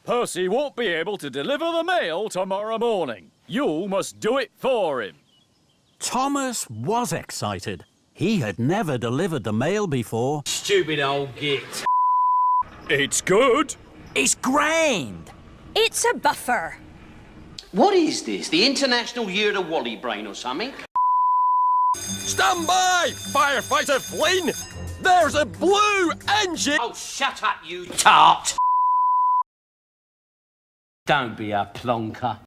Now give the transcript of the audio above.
Percy won't be able to deliver the mail tomorrow morning. You must do it for him. Thomas was excited. He had never delivered the mail before. Stupid old git. It's good. It's grand. It's a buffer. What is this? The International Year of the Wally Brain or something? Stand by, Firefighter Flynn! There's a blue engine! Oh, shut up, you tart! Don't be a plonker.